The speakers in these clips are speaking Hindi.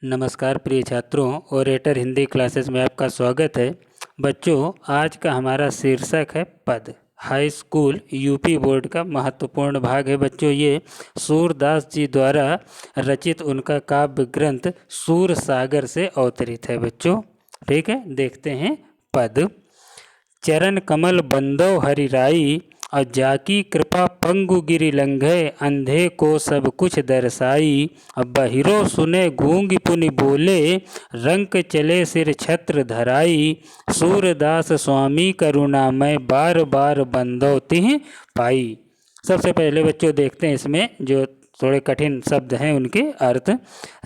नमस्कार प्रिय छात्रों, ओरेटर हिंदी क्लासेस में आपका स्वागत है। बच्चों, आज का हमारा शीर्षक है पद। हाई स्कूल यूपी बोर्ड का महत्वपूर्ण भाग है बच्चों। ये सूरदास जी द्वारा रचित उनका काव्य ग्रंथ सूर सागर से अवतरित है बच्चों। ठीक है, देखते हैं पद। चरण कमल बंदो हरिराई, और जाकी कृपा पंगु गिरि लंघे, अंधे को सब कुछ दर्शाई। अब बहिरो सुने गूंग पुनि बोले, रंक चले सिर छत्र धराई। सूरदास स्वामी करुणामय, बार बार बंदो तिह पाई। सबसे पहले बच्चों देखते हैं इसमें जो थोड़े कठिन शब्द हैं उनके अर्थ।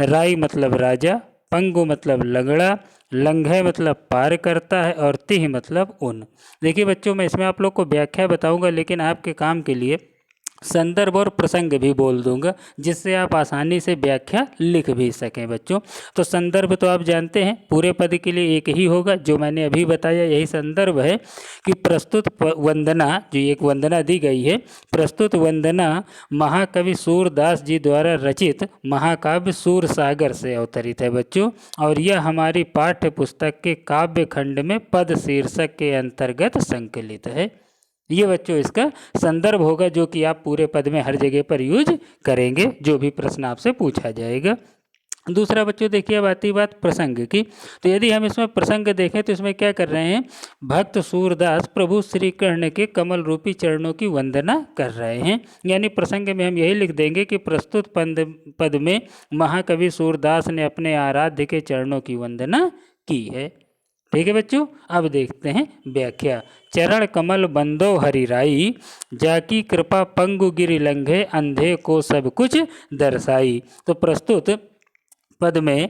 राई मतलब राजा, पंगु मतलब लगड़ा, लंघे मतलब पार करता है, और तिह मतलब उन। देखिए बच्चों, मैं इसमें आप लोग को व्याख्या बताऊंगा, लेकिन आपके काम के लिए संदर्भ और प्रसंग भी बोल दूंगा, जिससे आप आसानी से व्याख्या लिख भी सकें बच्चों। तो संदर्भ तो आप जानते हैं, पूरे पद के लिए एक ही होगा, जो मैंने अभी बताया यही संदर्भ है कि प्रस्तुत वंदना, जो एक वंदना दी गई है, प्रस्तुत वंदना महाकवि सूरदास जी द्वारा रचित महाकाव्य सूर सागर से अवतरित है बच्चों। और यह हमारी पाठ्य पुस्तक के काव्य खंड में पद शीर्षक के अंतर्गत संकलित है। ये बच्चों इसका संदर्भ होगा, जो कि आप पूरे पद में हर जगह पर यूज करेंगे, जो भी प्रश्न आपसे पूछा जाएगा। दूसरा बच्चों देखिए, अब आती बात प्रसंग की। तो यदि हम इसमें प्रसंग देखें तो इसमें क्या कर रहे हैं, भक्त सूरदास प्रभु श्री कृष्ण के कमल रूपी चरणों की वंदना कर रहे हैं। यानी प्रसंग में हम यही लिख देंगे कि प्रस्तुत पद में महाकवि सूरदास ने अपने आराध्य के चरणों की वंदना की है। ठीक है बच्चों, अब देखते हैं व्याख्या। चरण कमल बंदो हरिराई, जाकी कृपा पंगु गिरि लंघे, अंधे को सब कुछ दर्शाई। तो प्रस्तुत पद में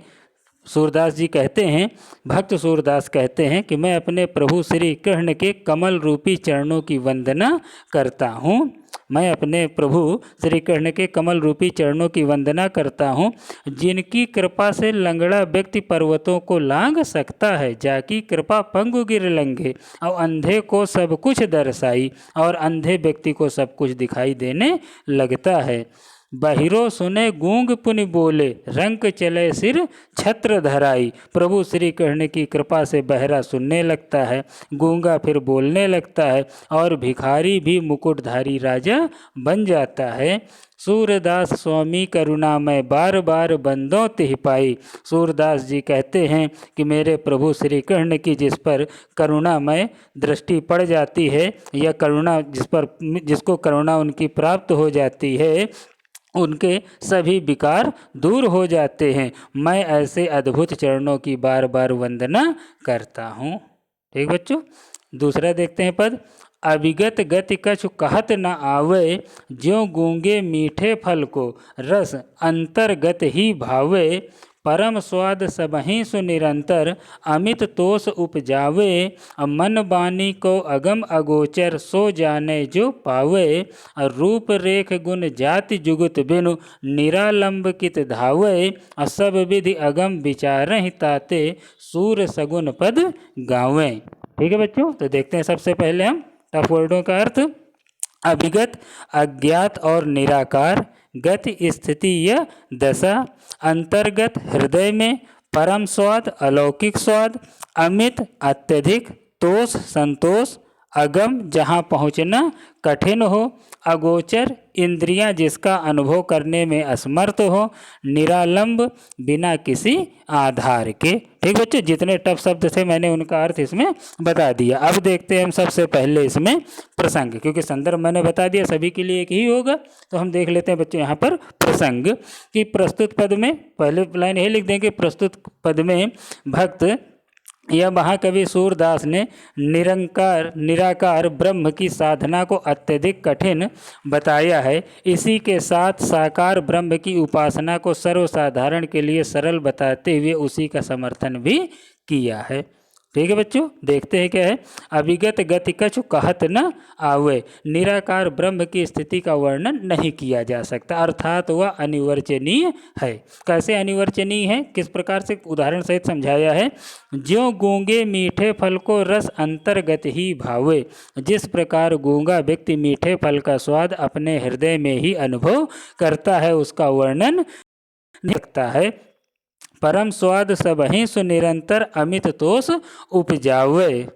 सूरदास जी कहते हैं, भक्त सूरदास कहते हैं कि मैं अपने प्रभु श्री कृष्ण के कमल रूपी चरणों की वंदना करता हूँ। मैं अपने प्रभु श्री कृष्ण के कमल रूपी चरणों की वंदना करता हूँ, जिनकी कृपा से लंगड़ा व्यक्ति पर्वतों को लांघ सकता है। जाकी कृपा पंगु गिर लंघे, और अंधे को सब कुछ दर्शाई, और अंधे व्यक्ति को सब कुछ दिखाई देने लगता है। बहिरो सुने गूंग पुनि बोले, रंक चले सिर छत्र धराई। प्रभु श्री कृष्ण की कृपा से बहरा सुनने लगता है, गूंगा फिर बोलने लगता है, और भिखारी भी मुकुटधारी राजा बन जाता है। सूरदास स्वामी करुणामय, बार बार बंदों तिह पाई। सूरदास जी कहते हैं कि मेरे प्रभु श्री कृष्ण की जिस पर करुणामय दृष्टि पड़ जाती है, या करुणा जिसको करुणा उनकी प्राप्त हो जाती है, उनके सभी विकार दूर हो जाते हैं। मैं ऐसे अद्भुत चरणों की बार बार वंदना करता हूँ। ठीक बच्चों, दूसरा देखते हैं पद। अविगत गति कछु कहत न आवे, ज्यों गूंगे मीठे फल को, रस अंतर्गत ही भावे। परम स्वाद सबहि सुनिरंतर, अमित तोष उपजावे। मन बानी को अगम अगोचर, सो जाने जो पावे। रूप रेख गुण जाति जुगुत बिनु, निरालंब कित धावे। सब विधि अगम विचारहि ताते, सूर सगुन पद गावें। ठीक है बच्चों, तो देखते हैं सबसे पहले हम टफ वर्डों का अर्थ। अभिगत अज्ञात और निराकार, गति स्थिति या दशा, अंतर्गत हृदय में, परम स्वाद अलौकिक स्वाद, अमित अत्यधिक, तोष संतोष, अगम जहाँ पहुँचना कठिन हो, अगोचर इंद्रियां जिसका अनुभव करने में असमर्थ हो, निरालंब बिना किसी आधार के। ठीक बच्चों, जितने टफ शब्द थे मैंने उनका अर्थ इसमें बता दिया। अब देखते हैं हम सबसे पहले इसमें प्रसंग, क्योंकि संदर्भ मैंने बता दिया सभी के लिए एक ही होगा। तो हम देख लेते हैं बच्चों यहाँ पर प्रसंग कि प्रस्तुत पद में पहले लाइन यही लिख देंगे, प्रस्तुत पद में भक्त यह महाकवि सूरदास ने निराकार ब्रह्म की साधना को अत्यधिक कठिन बताया है। इसी के साथ साकार ब्रह्म की उपासना को सर्वसाधारण के लिए सरल बताते हुए उसी का समर्थन भी किया है। ठीक है बच्चों, देखते हैं क्या है। अभिगत गति कछु कहत न आवे, निराकार ब्रह्म की स्थिति का वर्णन नहीं किया जा सकता, अर्थात वह अनिवर्चनीय है। कैसे अनिवर्चनीय है, किस प्रकार से, उदाहरण सहित समझाया है। ज्यों गूंगे मीठे फल को रस अंतर्गत ही भावे, जिस प्रकार गूंगा व्यक्ति मीठे फल का स्वाद अपने हृदय में ही अनुभव करता है, उसका वर्णन नहीं सकता है। परम स्वाद सबहि सुनिरंतर अमित तोष उपजावे।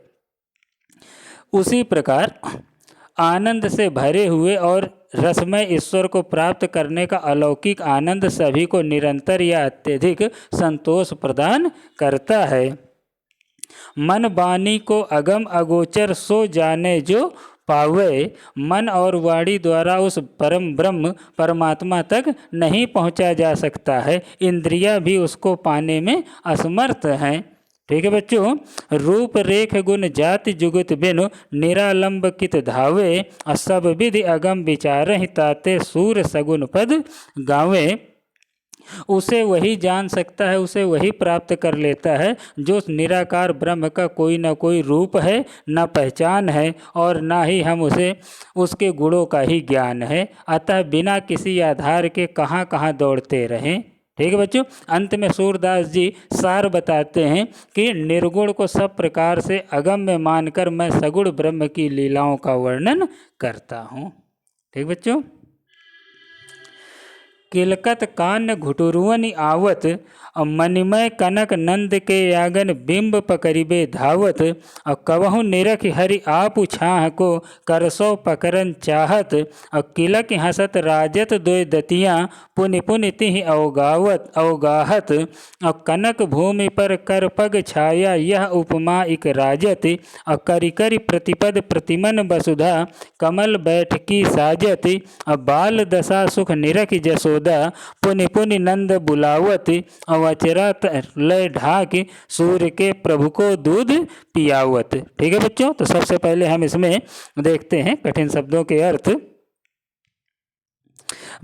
उसी प्रकार आनंद से भरे हुए और रसमय ईश्वर को प्राप्त करने का अलौकिक आनंद सभी को निरंतर या अत्यधिक संतोष प्रदान करता है। मन वाणी को अगम अगोचर सो जाने जो पावे, मन और वाणी द्वारा उस परम ब्रह्म परमात्मा तक नहीं पहुंचा जा सकता है। इंद्रियां भी उसको पाने में असमर्थ हैं। ठीक है बच्चों, रूप रेख गुण जाति जुगत बिनु निरालंब कित धावे, सब विधि अगम विचार ताते सूर सगुन पद गावे। उसे वही जान सकता है, उसे वही प्राप्त कर लेता है जो निराकार ब्रह्म का कोई न कोई रूप है, न पहचान है और ना ही हम उसे उसके गुणों का ही ज्ञान है। अतः बिना किसी आधार के कहाँ कहाँ दौड़ते रहें। ठीक है बच्चों, अंत में सूरदास जी सार बताते हैं कि निर्गुण को सब प्रकार से अगम्य मानकर मैं सगुण ब्रह्म की लीलाओं का वर्णन करता हूँ। ठीक बच्चों, किलकत कान घुटुरुअनि आवत, मणिमय कनक नंद के यागन बिंब पकरिबे धावत, कबहु निरख हरि आपु छाह को करसो पकरन चाहत, किलक हसत राजत दोय दतियाँ पुनि पुनि तिहि अवगाहत, कनक भूमि पर कर पग छाया यह उपमा इक राजत, करि करि प्रतिपद प्रतिमन वसुधा कमल बैठकी साजत, बाल दशा सुख निरख जसोदा पुनि पुनि नंद बुलावत, अवचरा लय ढाक सूर्य के प्रभु को दूध पियावत। ठीक है बच्चों, तो सबसे पहले हम इसमें देखते हैं कठिन शब्दों के अर्थ।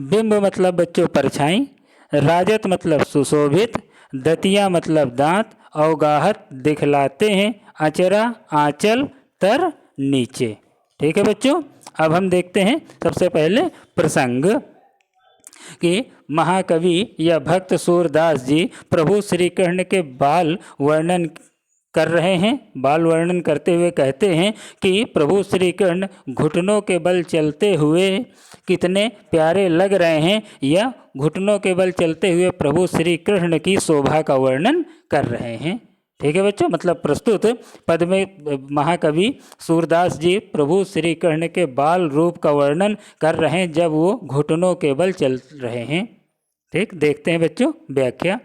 बिंब मतलब बच्चों परछाई, राजत मतलब सुशोभित, दतिया मतलब दांत, अवगाहत दिखलाते हैं, अचरा आंचल, तर नीचे। ठीक है बच्चों, अब हम देखते हैं सबसे पहले प्रसंग कि महाकवि या भक्त सूरदास जी प्रभु श्री कृष्ण के बाल वर्णन कर रहे हैं। बाल वर्णन करते हुए कहते हैं कि प्रभु श्री कृष्ण घुटनों के बल चलते हुए कितने प्यारे लग रहे हैं, या घुटनों के बल चलते हुए प्रभु श्री कृष्ण की शोभा का वर्णन कर रहे हैं। ठीक है बच्चों, मतलब प्रस्तुत पद में महाकवि सूरदास जी प्रभु श्री कृष्ण के बाल रूप का वर्णन कर रहे हैं जब वो घुटनों के बल चल रहे हैं। ठीक, देखते हैं बच्चों व्याख्या।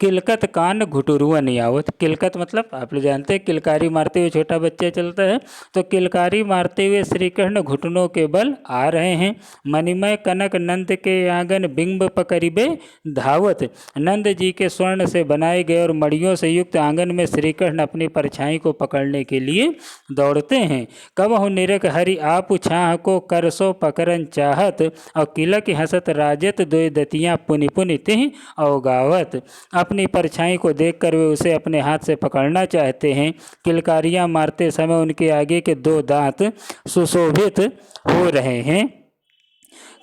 किलकत कान घुटुरुअनि आवत, किलकत मतलब आप लोग जानते हैं किलकारी मारते हुए छोटा बच्चा चलता है, तो किलकारी मारते हुए श्री कृष्ण घुटनों के बल आ रहे हैं। मणिमय कनक नंद के आंगन बिंब पकरिबे धावत, नंद जी के स्वर्ण से बनाए गए और मड़ियों से युक्त आंगन में श्री कृष्ण अपनी परछाई को पकड़ने के लिए दौड़ते हैं। कबहु निरख हरि आपु छाह को करसो पकरन चाहत, और किलक हसत राजत दोय दतियाँ पुनि पुनि तिहि अवगावत, अपनी परछाई को देखकर वे उसे अपने हाथ से पकड़ना चाहते हैं। किलकारियां मारते समय उनके आगे के दो दांत सुशोभित हो रहे हैं।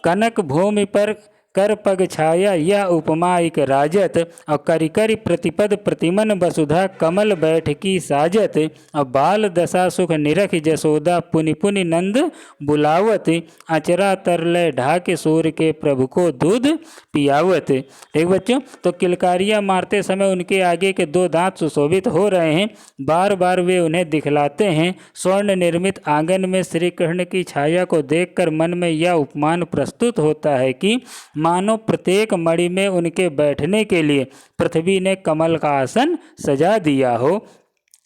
कनक भूमि पर कर पग छाया यह उपमा एक राजत, और करि करि प्रतिपद प्रतिमन वसुधा कमल बैठकी साजत, और बाल दशा सुख निरख जसोदा पुनि पुनि नंद बुलावत, अचरा तरलय ढाक सूर्य के प्रभु को दूध पियावत। ठीक बच्चों, तो किलकारियां मारते समय उनके आगे के दो दांत सुशोभित हो रहे हैं, बार बार वे उन्हें दिखलाते हैं। स्वर्ण निर्मित आंगन में श्री कृष्ण की छाया को देखकर मन में यह उपमान प्रस्तुत होता है कि मानो प्रत्येक मणि में उनके बैठने के लिए पृथ्वी ने कमल का आसन सजा दिया हो।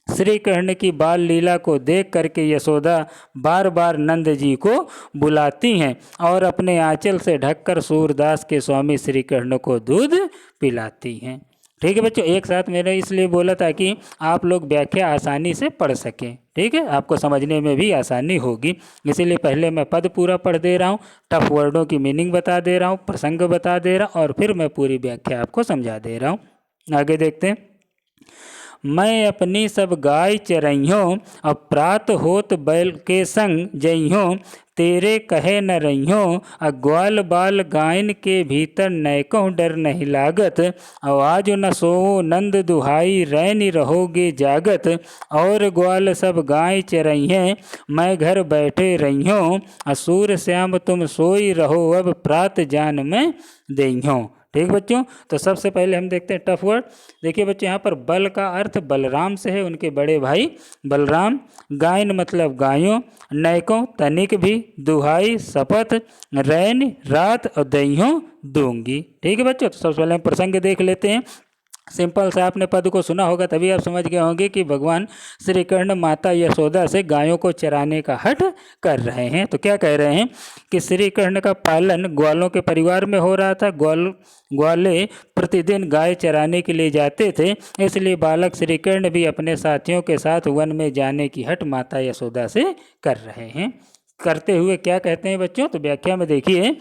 श्री कृष्ण की बाल लीला को देख करके यशोदा बार बार नंद जी को बुलाती हैं और अपने आंचल से ढककर सूरदास के स्वामी श्री कृष्ण को दूध पिलाती हैं। ठीक है बच्चों, एक साथ मैंने इसलिए बोला ताकि आप लोग व्याख्या आसानी से पढ़ सकें। ठीक है, आपको समझने में भी आसानी होगी, इसीलिए पहले मैं पद पूरा पढ़ दे रहा हूँ, टफ वर्डों की मीनिंग बता दे रहा हूँ, प्रसंग बता दे रहा हूँ और फिर मैं पूरी व्याख्या आपको समझा दे रहा हूँ। आगे देखते हैं। मैं अपनी सब गाय चरइयों, अब प्रात होत बैल के संग जइयों, तेरे कहे न रहियों, ग्वाल बाल गायन के भीतर नैकों डर नहीं लागत, आवाज न सोओ नंद दुहाई रैनी रहोगे जागत, और ग्वाल सब गाय चरइहें मैं घर बैठे रहियों, सूर श्याम तुम सोई रहो अब प्रात जान में देइयों। ठीक बच्चों। तो सबसे पहले हम देखते हैं टफ वर्ड। देखिए बच्चों, यहाँ पर बल का अर्थ बलराम से है, उनके बड़े भाई बलराम। गायन मतलब गायों, नैको तनिक भी, दुहाई शपथ, रैन रात और दइयों दूंगी। ठीक है बच्चों। तो सबसे पहले हम प्रसंग देख लेते हैं। सिंपल सा आपने पद को सुना होगा तभी आप समझ गए होंगे कि भगवान श्री कृष्ण माता यशोदा से गायों को चराने का हठ कर रहे हैं। तो क्या कह रहे हैं कि श्री कृष्ण का पालन ग्वालों के परिवार में हो रहा था। ग्वाले प्रतिदिन गाय चराने के लिए जाते थे, इसलिए बालक श्री कृष्ण भी अपने साथियों के साथ वन में जाने की हठ माता यशोदा से कर रहे हैं। करते हुए क्या कहते हैं बच्चों, तो व्याख्या में देखिए,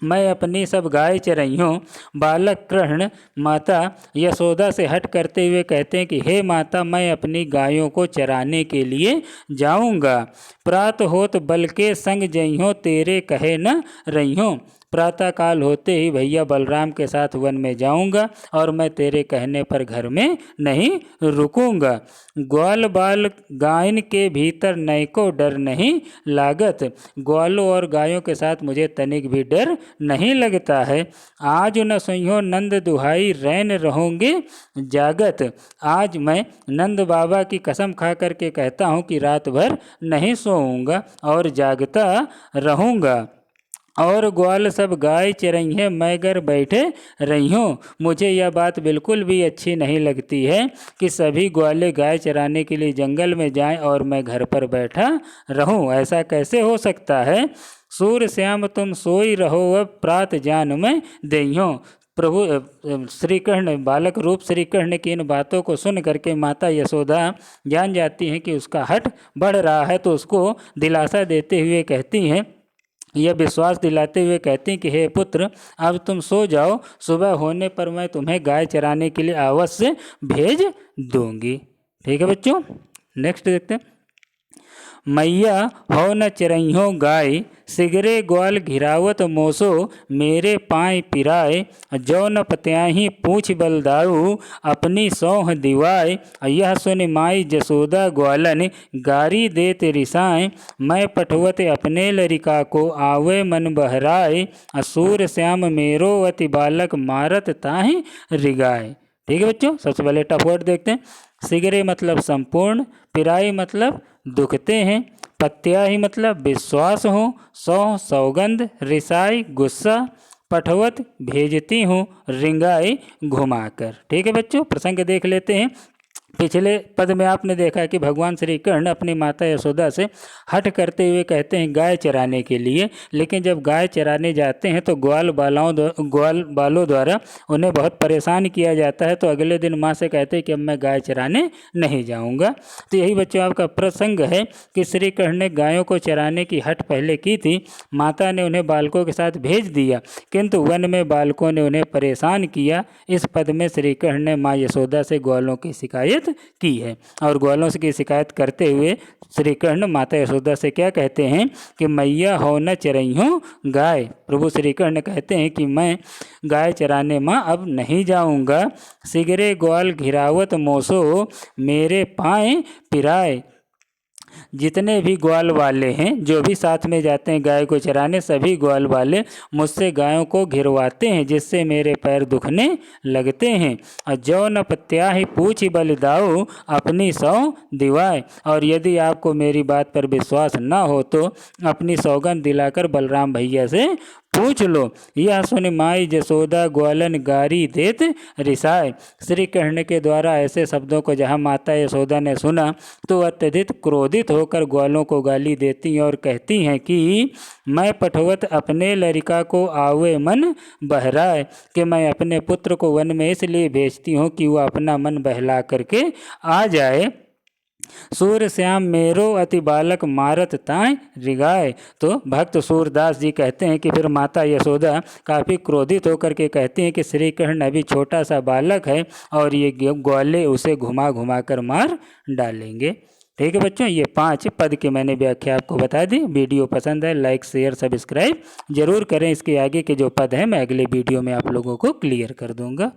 मैं अपनी सब गाय चरइयों बालक कृष्ण माता यशोदा से हट करते हुए कहते हैं कि हे माता, मैं अपनी गायों को चराने के लिए जाऊंगा। प्रात होत बल के संग जइयों तेरे कहे न रहियों। प्रातःकाल होते ही भैया बलराम के साथ वन में जाऊंगा और मैं तेरे कहने पर घर में नहीं रुकूंगा। ग्वाल बाल गायन के भीतर नैको डर नहीं लागत। ग्वालों और गायों के साथ मुझे तनिक भी डर नहीं लगता है। आज न सुइयो नंद दुहाई रैन रहोगे जागत। आज मैं नंद बाबा की कसम खा करके कहता हूँ कि रात भर नहीं सोऊंगा और जागता रहूँगा। और ग्वाल सब गाय चरइहें मैं घर बैठे रहियों। मुझे यह बात बिल्कुल भी अच्छी नहीं लगती है कि सभी ग्वाले गाय चराने के लिए जंगल में जाएं और मैं घर पर बैठा रहूं। ऐसा कैसे हो सकता है। सूर्य श्याम तुम सोई रहो, अब प्रात जान में देइयों। प्रभु श्री कृष्ण बालक रूप श्री कृष्ण की इन बातों को सुन करके माता यशोदा जान जाती हैं कि उसका हठ बढ़ रहा है, तो उसको दिलासा देते हुए कहती हैं, यह विश्वास दिलाते हुए कहती हैं कि हे पुत्र, अब तुम सो जाओ, सुबह होने पर मैं तुम्हें गाय चराने के लिए अवश्य भेज दूंगी। ठीक है बच्चों। नेक्स्ट देखते हैं। मैया हो न चरइयों गाय, सिगरे ग्वाल घिरावत मोसो, मेरे पाँय पिराए, जो न पत्याही पूछ बलदाऊ, अपनी सौह दिवाए। यह सुन माई जसोदा ग्वालन, गारी देत रिसाएँ, मैं पठवत अपने लरिका को, आवे मन बहराए, असूर श्याम मेरो अति बालक, मारत ताहि रिगाए। ठीक है बच्चों। सबसे पहले टफ वर्ड देखते हैं। सिगरे मतलब संपूर्ण, पिराई मतलब दुखते हैं, पत्याही मतलब विश्वास हो, सौ सौगंध, रिसाई गुस्सा, पठवत भेजती हूँ, रिंगाई घुमाकर। ठीक है बच्चों। प्रसंग देख लेते हैं। पिछले पद में आपने देखा कि भगवान श्री कृष्ण अपनी माता यशोदा से हठ करते हुए कहते हैं गाय चराने के लिए, लेकिन जब गाय चराने जाते हैं तो ग्वाल बालों द्वारा उन्हें बहुत परेशान किया जाता है। तो अगले दिन माँ से कहते हैं कि अब मैं गाय चराने नहीं जाऊँगा। तो यही बच्चों आपका प्रसंग है कि श्री कृष्ण ने गायों को चराने की हठ पहले की थी, माता ने उन्हें बालकों के साथ भेज दिया, किंतु वन में बालकों ने उन्हें परेशान किया। इस पद में श्री कृष्ण ने माँ यशोदा से ग्वालों की शिकायत की है। और ग्वालों से की शिकायत करते हुए श्री कृष्ण माता यशोदा से क्या कहते हैं कि मैया हो न चरइयों गाय। प्रभु श्री कृष्ण कहते हैं कि मैं गाय चराने माँ अब नहीं जाऊंगा। सिगरे ग्वाल घिरावत मोसो, मेरे पाँय पिराए। जितने भी ग्वाल वाले हैं, जो भी साथ में जाते हैं गाय को चराने, सभी ग्वाल वाले मुझसे गायों को घिरवाते हैं, जिससे मेरे पैर दुखने लगते हैं। और जो न पत्याही पूछ बलिदाऊ, अपनी सौ दिवाए। और यदि आपको मेरी बात पर विश्वास न हो तो अपनी सौगंध दिलाकर बलराम भैया से पूछ लो। यह सुन माई जसोदा ग्वालन गारी देत रिसाए। श्री कृष्ण के द्वारा ऐसे शब्दों को जहाँ माता यशोदा ने सुना तो अत्यधिक क्रोधित होकर ग्वालों को गाली देती हैं और कहती हैं कि मैं पठवत अपने लड़का को आवे मन बहराए, कि मैं अपने पुत्र को वन में इसलिए भेजती हूँ कि वह अपना मन बहला करके आ जाए। सूर्य श्याम मेरो अति बालक, मारत ताय रिगाए। तो भक्त सूरदास जी कहते हैं कि फिर माता यशोदा काफ़ी क्रोधित होकर के कहती हैं कि श्री कृष्ण अभी छोटा सा बालक है और ये ग्वाले उसे घुमा घुमा कर मार डालेंगे। ठीक है बच्चों, ये 5 पद की मैंने व्याख्या आपको बता दी। वीडियो पसंद है लाइक शेयर सब्सक्राइब जरूर करें। इसके आगे के जो पद हैं मैं अगले वीडियो में आप लोगों को क्लियर कर दूंगा।